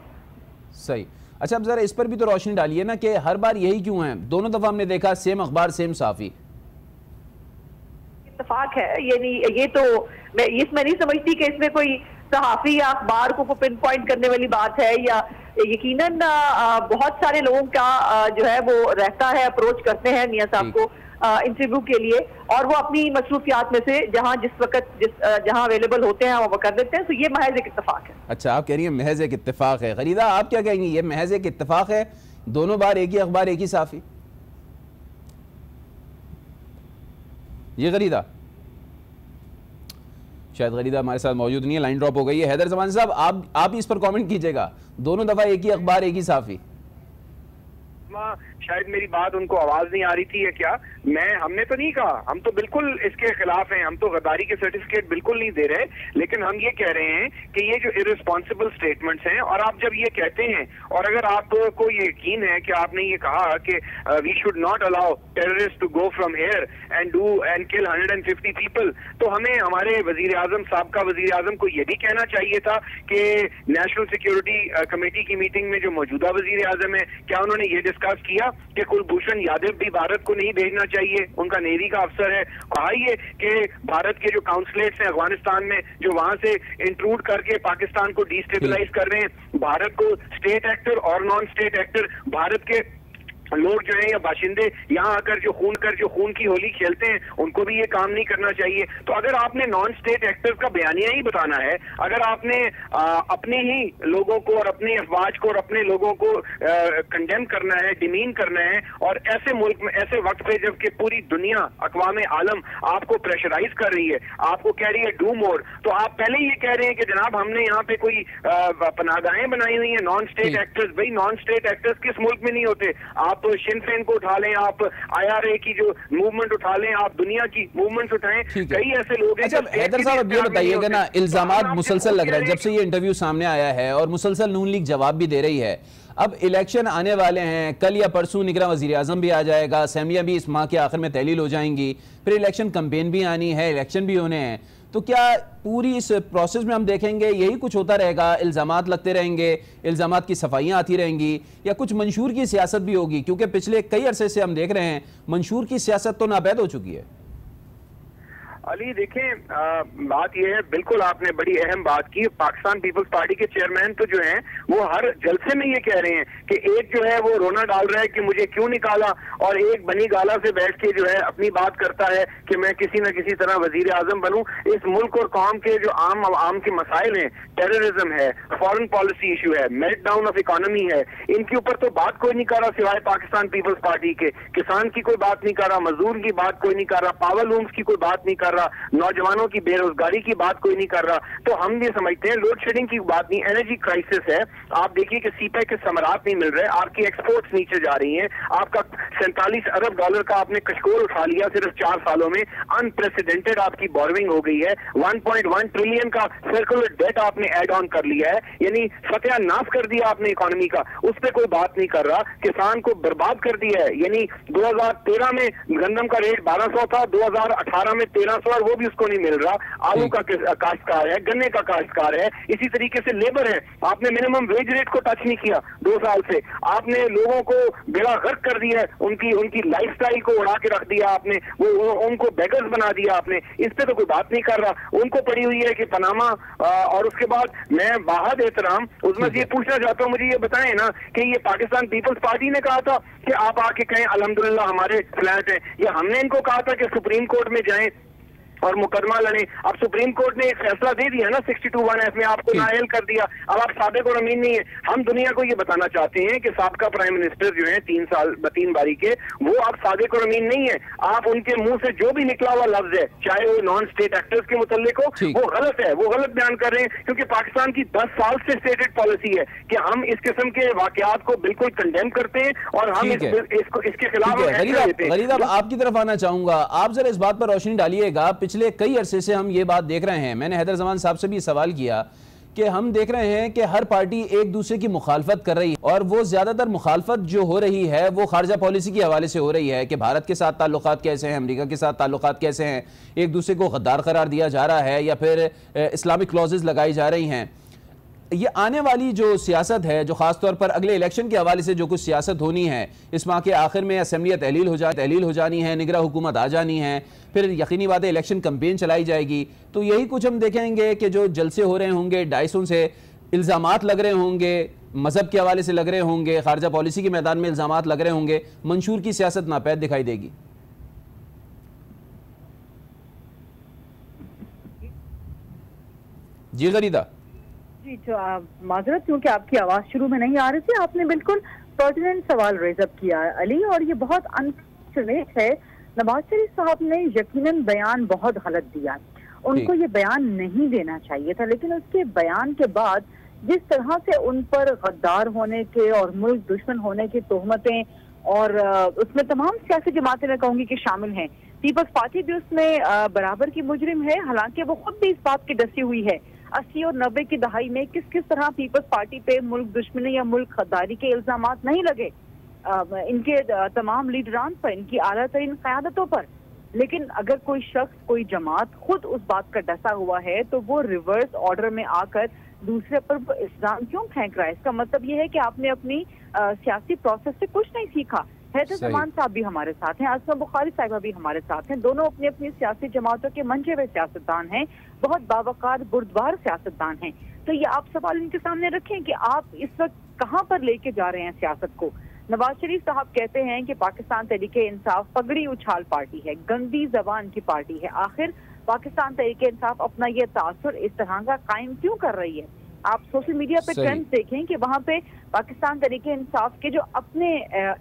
सही। अच्छा, अब जरा इस पर भी तो रोशनी डालिए ना कि हर बार यही क्यों है? दोनों दफा हमने देखा सेम अखबार सेम सहाफी। इत्तेफाक है ये नहीं, ये तो मैं नहीं समझती कि इसमें कोई सहाफी या अखबार को पिन पॉइंट करने वाली बात है, या यकीनन बहुत सारे लोगों का जो है वो रहता है, अप्रोच करते हैं मियां साहब को इंटरव्यू के लिए, और वो अपनी मसरूफियात में से जहां अवेलेबल होते हैं वो कर देते हैं। तो ये महज एक इत्तेफाक है। अच्छा, आप कह रही हैं महज एक इत्तेफाक है। गरीदा, आप क्या कहेंगी, ये महज एक इत्तेफाक है? दोनों बार एक ही अखबार एक ही सहाफी? ये गरीदा, शायद गरीदा हमारे साथ मौजूद नहीं है, लाइन ड्रॉप हो गई है। हैदर जमान साहब, आप इस पर कमेंट कीजिएगा, दोनों दफा एक ही अखबार एक ही सहाफी। शायद मेरी बात उनको आवाज नहीं आ रही थी या क्या? हमने तो नहीं कहा, हम तो बिल्कुल इसके खिलाफ हैं, हम तो गद्दारी के सर्टिफिकेट बिल्कुल नहीं दे रहे, लेकिन हम ये कह रहे हैं कि ये जो इररिस्पॉन्सिबल स्टेटमेंट्स हैं, और आप जब ये कहते हैं और अगर आपको ये यकीन है कि आपने ये कहा कि we should not allow terrorist to go from here and kill 150 people, तो हमें हमारे वजीर आजम साहब का वजीर आजम को ये भी कहना चाहिए था कि नेशनल सिक्योरिटी कमेटी की मीटिंग में जो मौजूदा वजीर आजम है, क्या उन्होंने ये डिस्कस किया कि कुलभूषण यादव भी भारत को नहीं भेजना चाहिए, उनका नेवी का अफसर है। कहा ये कि भारत के जो काउंसलेट्स हैं अफगानिस्तान में, जो वहां से इंट्रूड करके पाकिस्तान को डिस्टेबलाइज कर रहे हैं, भारत को स्टेट एक्टर और नॉन स्टेट एक्टर, भारत के लोग जो है या बाशिंदे यहाँ आकर जो खून की होली खेलते हैं, उनको भी ये काम नहीं करना चाहिए। तो अगर आपने नॉन स्टेट एक्टर्स का बयानिया ही बताना है, अगर आपने अपने ही लोगों को और अपनी अफवाज को और अपने लोगों को कंडेम करना है, डिमीन करना है, और ऐसे मुल्क में ऐसे वक्त पे जबकि पूरी दुनिया अक़वाम आलम आपको प्रेशराइज कर रही है, आपको कह रही है डू मोर, तो आप पहले ये कह रहे हैं कि जनाब हमने यहाँ पे कोई पनाहगाहें बनाई हुई हैं नॉन स्टेट एक्टर्स। भाई नॉन स्टेट एक्टर्स किस मुल्क में नहीं होते? आप शिन फेन को उठा लें, आप IRA की जो मूवमेंट उठा लें, आप दुनिया की मूवमेंट उठाएं, कई ऐसे लोग हैं। अच्छा हैदर साहब, अब ये बताइएगा ना, इल्जामात मुसलसल लग रहे हैं जब से ये इंटरव्यू सामने आया है और मुसलसल नून लीग जवाब भी दे रही है। अब इलेक्शन आने वाले हैं, कल या परसों निगरां वज़ीर आज़म भी आ जाएगा, असेंबलियां भी इस माह के आखिर में तहलील हो जाएंगी, फिर इलेक्शन कैंपेन भी आनी है, इलेक्शन भी होने हैं। तो क्या पूरी इस प्रोसेस में हम देखेंगे यही कुछ होता रहेगा, इल्जामात लगते रहेंगे, इल्जामात की सफाइयां आती रहेंगी, या कुछ मंशूर की सियासत भी होगी? क्योंकि पिछले कई अरसे से हम देख रहे हैं मंशूर की सियासत तो नापैद हो चुकी है। अली देखें, बात यह है, बिल्कुल आपने बड़ी अहम बात की। पाकिस्तान पीपल्स पार्टी के चेयरमैन तो जो हैं वो हर जलसे में ये कह रहे हैं कि एक जो है वो रोना डाल रहा है कि मुझे क्यों निकाला, और एक बनी गाला से बैठ के जो है अपनी बात करता है कि मैं किसी न किसी तरह वजीर आजम बनूं। इस मुल्क और कौम के जो आम के मसाइल हैं, टेररिज्म है, फॉरेन पॉलिसी इशू है, मेल्ट डाउन ऑफ इकोनॉमी है, इनके ऊपर तो बात कोई नहीं कर रहा सिवाय पाकिस्तान पीपल्स पार्टी के। किसान की कोई बात नहीं कर रहा, मजदूर की बात कोई नहीं कर रहा, पावर लूम्स की कोई बात नहीं कर रहा, नौजवानों की बेरोजगारी की बात कोई नहीं कर रहा। तो हम ये समझते हैं लोड शेडिंग की बात नहीं, एनर्जी क्राइसिस है। आप देखिए कि सीपैक के समरात नहीं मिल रहे, आपकी एक्सपोर्ट्स नीचे जा रही हैं, आपका 47 अरब डॉलर का आपने कशकोल उठा लिया सिर्फ 4 सालों में, अनप्रेसिडेंटेड आपकी बोरोइंग हो गई है, 1.1 ट्रिलियन का सर्कुलर डेट आपने एड ऑन कर लिया है, यानी सत्यानाश कर दिया आपने इकोनॉमी का, उस पर कोई बात नहीं कर रहा। किसान को बर्बाद कर दिया है, यानी 2013 में गंदम का रेट 1200 था, 2018 में 1300, और वो भी उसको नहीं मिल रहा। आलू का काश्तकार है, गन्ने का काश्तकार है, इसी तरीके से लेबर है। आपने मिनिमम वेज रेट को टच नहीं किया 2 साल से, आपने लोगों को बेड़ा गर्क कर दिया है, उनकी लाइफस्टाइल को उड़ा के रख दिया आपने, वो उनको बेगर्स बना दिया आपने। इस पे तो कोई बात नहीं कर रहा। उनको पड़ी हुई है कि पनामा, और उसके बाद मैं बाहद एहतराम उसमें ये पूछना चाहता हूँ, मुझे ये बताएं ना कि ये पाकिस्तान पीपल्स पार्टी ने कहा था कि आप आके कहें अल्हम्दुलिल्लाह हमारे फ्लैट है, या हमने इनको कहा था कि सुप्रीम कोर्ट में जाएं और मुकदमा लड़े? अब सुप्रीम कोर्ट ने एक फैसला दे दिया ना 62(1) में, आपको नाअहल कर दिया। अब आप साबिक और अमीन नहीं है। हम दुनिया को ये बताना चाहते हैं कि साबका प्राइम मिनिस्टर जो है 3 बारी के, वो अब साबिक और अमीन नहीं है। आप उनके मुंह से जो भी निकला हुआ लफ्ज है, चाहे वो नॉन स्टेट एक्टर्स के मुतल्लिक हो, वो गलत है, वो गलत बयान कर रहे हैं, क्योंकि पाकिस्तान की 10 साल से स्टेटेड पॉलिसी है कि हम इस किस्म के वाकयात को बिल्कुल कंडेम करते हैं और हम इसके खिलाफ। गरीब, आपकी तरफ आना चाहूंगा, आप जरा इस बात पर रोशनी डालिएगा। पिछले कई अरसे से हम ये बात देख रहे हैं, मैंने हैदर जमान साहब से भी सवाल किया कि हम देख रहे हैं कि हर पार्टी एक दूसरे की मुखालफत कर रही है, और वो ज्यादातर मुखालफत जो हो रही है वो खारजा पॉलिसी के हवाले से हो रही है कि भारत के साथ ताल्लुकात कैसे हैं, अमेरिका के साथ ताल्लुकात कैसे हैं, एक दूसरे को गद्दार करार दिया जा रहा है, या फिर इस्लामिक क्लॉजेज लगाई जा रही हैं। ये आने वाली जो सियासत है, जो खासतौर पर अगले इलेक्शन के हवाले से जो कुछ सियासत होनी है, इस माह के आखिर में असेंबलियां तहलील हो जानी है, निगरां हुकूमत आ जानी है, फिर यकीनी बात है इलेक्शन कैंपेन चलाई जाएगी, तो यही कुछ हम देखेंगे कि जो जलसे हो रहे होंगे, डायसों से इल्ज़ामात लग रहे होंगे, मजहब के हवाले से लग रहे होंगे, खारजा पॉलिसी के मैदान में इल्ज़ामात लग रहे होंगे, मंशूर की सियासत नापैद दिखाई देगी। जी गरीदा जी, जो माजरत क्योंकि आपकी आवाज शुरू में नहीं आ रही थी, आपने बिल्कुल पर्टिनेंट सवाल रेज अप किया अली, और ये बहुत अनफॉर्चुनेट है। नवाज शरीफ साहब ने यकीनन बयान बहुत गलत दिया, उनको ये बयान नहीं देना चाहिए था, लेकिन उसके बयान के बाद जिस तरह से उन पर गद्दार होने के और मुल्क दुश्मन होने की तोहमतें, और उसमें तमाम सियासी जमातें मैं कहूंगी कि शामिल हैं, पीपल्स पार्टी भी उसमें बराबर की मुजरिम है, हालांकि वो खुद भी इस बात की डसी हुई है 80 और 90 की दहाई में किस तरह पीपल्स पार्टी पे मुल्क दुश्मनी या मुल्क खद्दारी के इल्जामात नहीं लगे इनके तमाम लीडरान पर, इनकी आला तरीन क़यादतों पर। लेकिन अगर कोई शख्स, कोई जमात खुद उस बात का डसा हुआ है, तो वो रिवर्स ऑर्डर में आकर दूसरे पर इल्जाम क्यों फेंक रहा है? इसका मतलब ये है कि आपने अपनी सियासी प्रोसेस से कुछ नहीं सीखा। हैदर जमान साहब भी हमारे साथ हैं, आसमा बुखारी साहिबा भी हमारे साथ हैं, दोनों अपनी अपनी सियासी जमातों के मंजे हुए सियासतदान हैं, बहुत बावकार बुर्दबार सियासतदान हैं। तो ये आप सवाल इनके सामने रखें कि आप इस वक्त कहाँ पर लेके जा रहे हैं सियासत को। नवाज शरीफ साहब कहते हैं कि पाकिस्तान तहरीके इंसाफ पगड़ी उछाल पार्टी है, गंदी जबान की पार्टी है। आखिर पाकिस्तान तहरीके इंसाफ अपना ये तासुर इस तरह का कायम क्यों कर रही है? आप सोशल मीडिया पे ट्रेंड देखें कि वहां पे पाकिस्तान तहरीके इंसाफ के जो अपने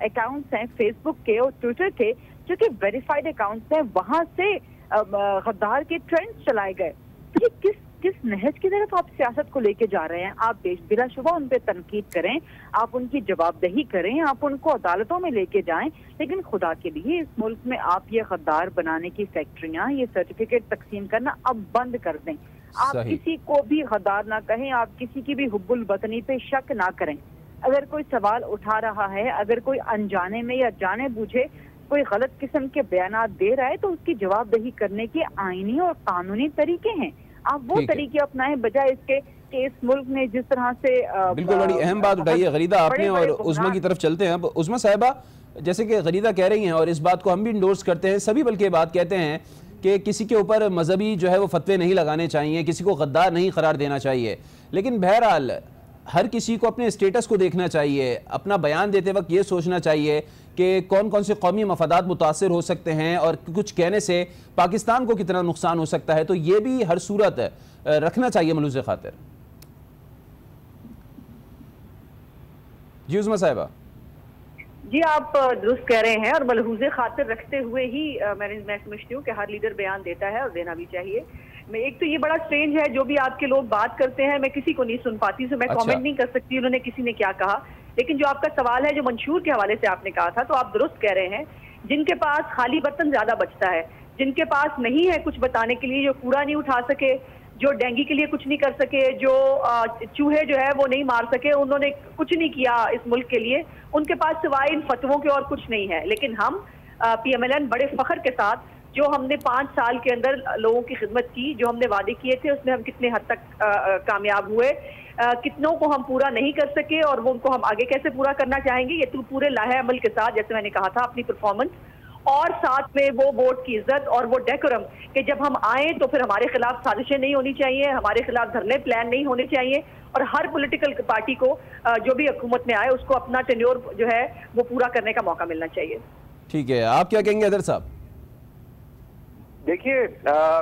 अकाउंट्स हैं फेसबुक के और ट्विटर के, जो कि वेरीफाइड अकाउंट्स हैं, वहां से गद्दार के ट्रेंड्स चलाए गए। तो ये किस नहज की तरफ आप सियासत को लेके जा रहे हैं? आप बिलाशुबा उन पे तनकीद करें, आप उनकी जवाबदेही करें, आप उनको अदालतों में लेके जाएं, लेकिन खुदा के लिए इस मुल्क में आप ये गद्दार बनाने की फैक्ट्रियां, ये सर्टिफिकेट तकसीम करना अब बंद कर दें। आप किसी को भी गद्दार ना कहें, आप किसी की भी हुब्बुल वतनी पे शक ना करें। अगर कोई सवाल उठा रहा है, अगर कोई अनजाने में या जाने बूझे कोई गलत किस्म के बयानात दे रहा है, तो उसकी जवाबदेही करने के आईनी और कानूनी तरीके हैं। आप वो तरीके अपनाएं बजाय इसके कि इस मुल्क में जिस तरह से बिल्कुल बड़ी अहम बात उठाई है गरीदा आपने, और उस्मा की तरफ चलते हैं। अब उस्मा साहिबा, जैसे कि गरीदा कह रही हैं और इस बात को हम भी इंडोर्स करते हैं, सभी बल्कि बात कहते हैं कि किसी के ऊपर मजहबी जो है वो फतवे नहीं लगाने चाहिए, किसी को गद्दार नहीं करार देना चाहिए, लेकिन बहरहाल हर किसी को अपने स्टेटस को देखना चाहिए, अपना बयान देते वक्त ये सोचना चाहिए कि कौन कौन से कौमी मफादात मुतासिर हो सकते हैं और कुछ कहने से पाकिस्तान को कितना नुकसान हो सकता है। तो ये भी हर सूरत रखना चाहिए मलूज़ खातिर। जी उस्मा साहिबा। जी आप दुरुस्त कह रहे हैं, और मलहूज़े खातिर रखते हुए ही मैं समझती हूँ कि हर लीडर बयान देता है और देना भी चाहिए। मैं एक तो ये बड़ा स्ट्रेंज है जो भी आपके लोग बात करते हैं, मैं किसी को नहीं सुन पाती, तो मैं कमेंट नहीं कर सकती उन्होंने किसी ने क्या कहा। लेकिन जो आपका सवाल है जो मंशूर के हवाले से आपने कहा था, तो आप दुरुस्त कह रहे हैं। जिनके पास खाली बर्तन ज्यादा बचता है, जिनके पास नहीं है कुछ बताने के लिए, जो कूड़ा नहीं उठा सके, जो डेंगू के लिए कुछ नहीं कर सके, जो चूहे जो है वो नहीं मार सके, उन्होंने कुछ नहीं किया इस मुल्क के लिए, उनके पास सिवाय इन फतवों के और कुछ नहीं है। लेकिन हम PMLN बड़े फख्र के साथ जो हमने 5 साल के अंदर लोगों की खिदमत की, जो हमने वादे किए थे, उसमें हम कितने हद तक कामयाब हुए, कितनों को हम पूरा नहीं कर सके और वो उनको हम आगे कैसे पूरा करना चाहेंगे, ये तो पूरे लाहे अमल के साथ, जैसे मैंने कहा था, अपनी परफॉर्मेंस और साथ में वो वोट की इज्जत और वो डेकोरम कि जब हम आए तो फिर हमारे खिलाफ साजिशें नहीं होनी चाहिए, हमारे खिलाफ धरने प्लान नहीं होने चाहिए, और हर पॉलिटिकल पार्टी को जो भी हुकूमत में आए उसको अपना टेन्योर जो है वो पूरा करने का मौका मिलना चाहिए। ठीक है, आप क्या कहेंगे अदर साहब? देखिए,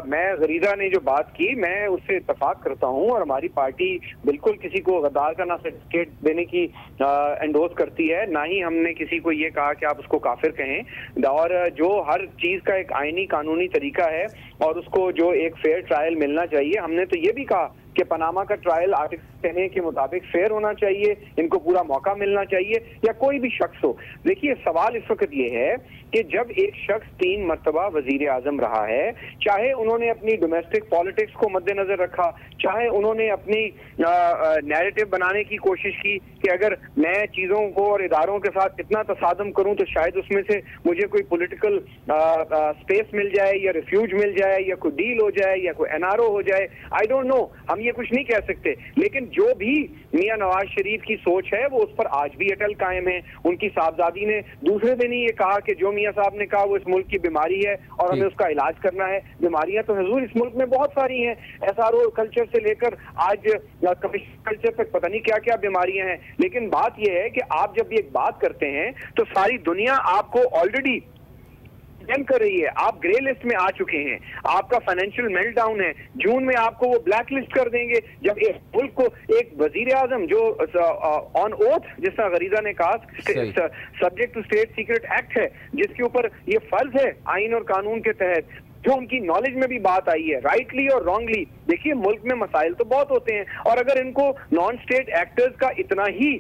मैं गरीदा ने जो बात की मैं उससे इत्तेफाक करता हूँ, और हमारी पार्टी बिल्कुल किसी को गद्दार का ना सर्टिफिकेट देने की एंडोर्स करती है, ना ही हमने किसी को ये कहा कि आप उसको काफिर कहें। और जो हर चीज का एक आईनी कानूनी तरीका है और उसको जो एक फेयर ट्रायल मिलना चाहिए, हमने तो ये भी कहा कि पनामा का ट्रायल आर्टिकल कहने के मुताबिक फेयर होना चाहिए, इनको पूरा मौका मिलना चाहिए, या कोई भी शख्स हो। देखिए, सवाल इस वक्त ये है कि जब एक शख्स 3 मरतबा वजीर आजम रहा है, चाहे उन्होंने अपनी डोमेस्टिक पॉलिटिक्स को मद्देनजर रखा, चाहे उन्होंने अपनी नैरेटिव बनाने की कोशिश की कि अगर मैं चीजों को और इदारों के साथ इतना तसादम करूं तो शायद उसमें से मुझे कोई पॉलिटिकल स्पेस मिल जाए या रिफ्यूज मिल जाए या कोई डील हो जाए या कोई NRO हो जाए, आई डोंट नो, हम ये कुछ नहीं कह सकते। लेकिन जो भी मियां नवाज शरीफ की सोच है वो उस पर आज भी अटल कायम है। उनकी साहबजादी ने दूसरे दिन ही ये कहा कि जो मियां साहब ने कहा वो इस मुल्क की बीमारी है और हमें उसका इलाज करना है। बीमारियां तो हुजूर इस मुल्क में बहुत सारी हैं, SRO कल्चर से लेकर आज कमिश्नर कल्चर तक पता नहीं क्या क्या बीमारियां हैं। लेकिन बात यह है कि आप जब ये बात करते हैं तो सारी दुनिया आपको ऑलरेडी कर रही है, आप ग्रे लिस्ट में आ चुके हैं, आपका फाइनेंशियल मेल्टडाउन है, जून में आपको वो ब्लैक लिस्ट कर देंगे। जब एक मुल्क को एक वजीर आजम जो ऑन ओथ, जिस तरह गरीदा ने कहा, subject to state secret act है, जिसके ऊपर ये फर्ज है आइन और कानून के तहत, जो उनकी नॉलेज में भी बात आई है, राइटली और रॉन्गली। देखिए, मुल्क में मसाइल तो बहुत होते हैं, और अगर इनको नॉन स्टेट एक्टर्स का इतना ही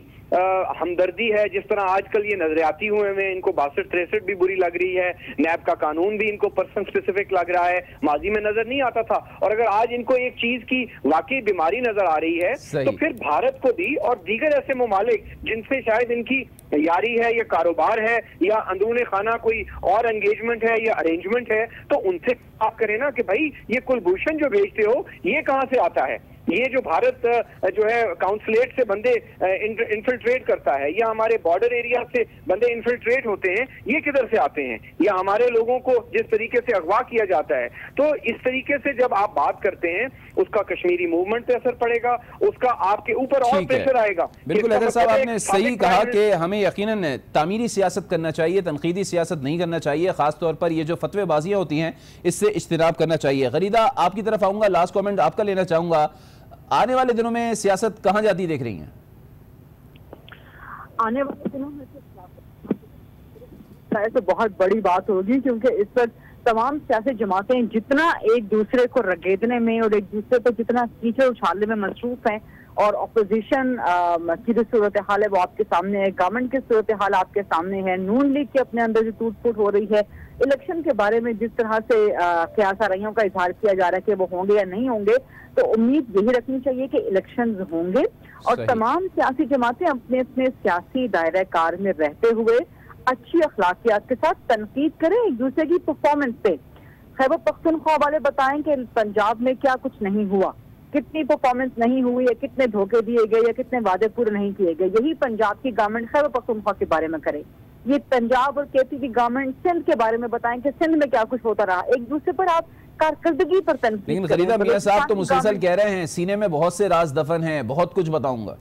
हमदर्दी है, जिस तरह आजकल ये नजरियाती हुए हैं, इनको 62-63 भी बुरी लग रही है, नैब का कानून भी इनको पर्सन स्पेसिफिक लग रहा है, माजी में नजर नहीं आता था, और अगर आज इनको एक चीज की वाकई बीमारी नजर आ रही है तो फिर भारत को भी और दीगर ऐसे ममालिक जिनसे शायद इनकी यारी है या कारोबार है या अंदरूनी खाना कोई और एंगेजमेंट है या अरेंजमेंट है, तो उनसे बात करें ना कि भाई ये कुलभूषण जो भेजते हो ये कहां से आता है, ये जो भारत जो है काउंसलेट से बंदे इन्फिल्ट्रेट करता है या हमारे बॉर्डर एरिया से बंदे इन्फिल्ट्रेट होते हैं, ये किधर से आते हैं? या हमारे लोगों को जिस तरीके से अगवा किया जाता है, तो इस तरीके से जब आप बात करते हैं उसका कश्मीरी मूवमेंट पे असर पड़ेगा, उसका आपके ऊपर और प्रेशर आएगा। बिल्कुल हैदर साहब, आपने सही कहा कि हमें यकीनन तामीरी सियासत करना चाहिए, तनकीदी सियासत नहीं करना चाहिए। खासतौर पर ये जो फतवेबाजियां होती हैं इससे इज्तिनाब करना चाहिए। गरीदा, आपकी तरफ आऊंगा, लास्ट कमेंट आपका लेना चाहूंगा। आने वाले दिनों में सियासत कहां जाती देख रही हैं? आने वाले दिनों में तो बहुत बड़ी बात होगी, क्योंकि इस पर तमाम सियासी जमातें जितना एक दूसरे को रगेदने में और एक दूसरे पर जितना कीचड़ उछालने में मसरूफ हैं, और अपोजिशन की जो सूरत हाल है वो आपके सामने है, गवर्नमेंट की सूरत हाल आपके सामने है, नून लीग के अपने अंदर जो टूट फूट हो रही है, इलेक्शन के बारे में जिस तरह से ख्याल का इजहार किया जा रहा है कि वो होंगे या नहीं होंगे, तो उम्मीद यही रखनी चाहिए कि इलेक्शन होंगे और तमाम सियासी जमातें अपने अपने सियासी दायरा कार में रहते हुए अच्छी अखलाकियात के साथ तनकीद करें एक दूसरे की परफॉर्मेंस पे। खैबर पख्तूनख्वा वाले बताएं कि पंजाब में क्या कुछ नहीं हुआ, कितनी परफॉर्मेंस नहीं हुई है, कितने धोखे दिए गए या कितने वादे पूरे नहीं किए गए। यही पंजाब की गवर्नमेंट खैबर पख्तूनख्वा के बारे में करे। ये पंजाब और केपी की गवर्नमेंट सिंध के बारे में बताएं कि सिंध में क्या कुछ होता रहा। एक दूसरे पर आप कारकर्दगी पर तनकीद। लेकिन खलीदा मियां साहब तो मुसलसल कह रहे हैं सीने में बहुत से राज दफन हैं, बहुत कुछ बताऊंगा।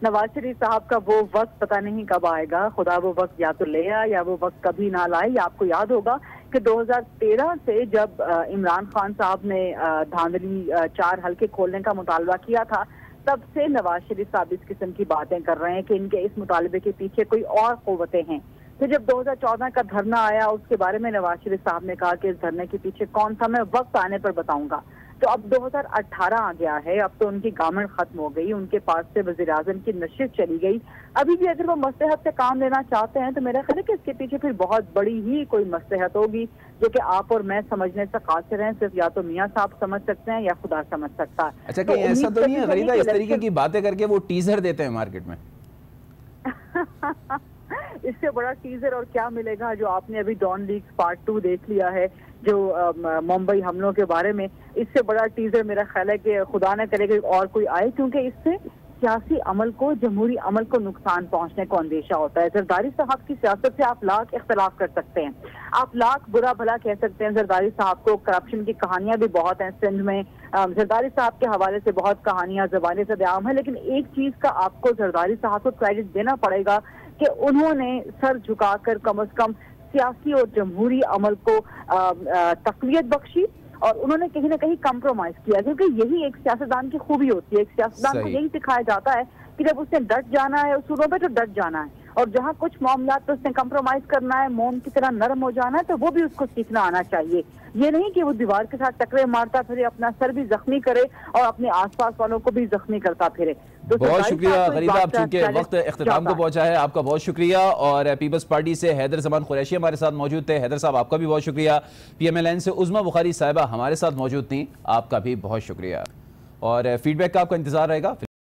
नवाज शरीफ साहब का वो वक्त पता नहीं कब आएगा, खुदा वो वक्त या तो ले आए या वो वक्त कभी ना लाए। आपको याद होगा कि 2013 से जब इमरान खान साहब ने धांधली 4 हल्के खोलने का मुतालबा किया था, तब से नवाज शरीफ साहब इस किस्म की बातें कर रहे हैं कि इनके इस मुतालबे के पीछे कोई और क़ुव्वतें हैं। फिर जब 2014 का धरना आया, उसके बारे में नवाज शरीफ साहब ने कहा कि इस धरने के पीछे कौन था मैं वक्त आने पर बताऊंगा। तो अब 2018 आ गया है, अब तो उनकी गवर्नमेंट खत्म हो गई, उनके पास से वज़ीर आज़म की नशिस्त चली गई। अभी भी अगर वो मसलहत से काम लेना चाहते हैं तो मेरा ख्याल है कि इसके पीछे फिर बहुत बड़ी ही कोई मसलहत होगी जो कि आप और मैं समझने से कासिर हैं। सिर्फ या तो मियाँ साहब समझ सकते हैं या खुदा समझ सकता है। अच्छा, कहीं ऐसा तो नहीं है गरीदा इस तरीके की बातें करके वो टीजर देते हैं मार्केट में? इससे बड़ा टीजर और क्या मिलेगा? जो आपने अभी डॉन लीग्स पार्ट 2 देख लिया है, जो मुंबई हमलों के बारे में, इससे बड़ा टीजर मेरा ख्याल है कि खुदा न करे कि और कोई आए, क्योंकि इससे सियासी अमल को, जमहूरी अमल को नुकसान पहुंचने को अंदेशा होता है। जरदारी साहब की सियासत से आप लाख इख्तलाफ कर सकते हैं, आप लाख बुरा भला कह सकते हैं। जरदारी साहब को करप्शन की कहानियां भी बहुत हैं सिंध में, जरदारी साहब के हवाले से बहुत कहानियां ज़बानी से आम है। लेकिन एक चीज का आपको जरदारी साहब को क्रेडिट देना पड़ेगा कि उन्होंने सर झुकाकर कम से कम सियासी और जमहूरी अमल को तक़वियत बख्शी और उन्होंने कहीं ना कहीं कॉम्प्रोमाइज किया, क्योंकि यही एक सियासतदान की खूबी होती है। एक सियासतदान को यही सिखाया जाता है कि जब उसने डट जाना है उसूलों पे तो डट जाना है, और जहाँ कुछ मामला तो उसने कॉम्प्रोमाइज करना है, मोम की तरह नरम हो जाना है, तो वो भी उसको सीखना आना चाहिए। ये नहीं कि वो दीवार के साथ टकरे मारता फिरे, अपना सर भी जख्मी करे और अपने आसपास वालों को भी जख्मी करता फिरे। तो बहुत शुक्रिया गरीदा, आप चूंकि वक्त इख्तिताम को पहुंचा है, आपका बहुत शुक्रिया। और पीपल्स पार्टी से हैदर ज़मान कुरैशी हमारे साथ मौजूद थे। हैदर साहब आपका भी बहुत शुक्रिया। PMLN से उज़मा बुखारी साहिबा हमारे साथ मौजूद थी, आपका भी बहुत शुक्रिया। और फीडबैक का आपका इंतजार रहेगा।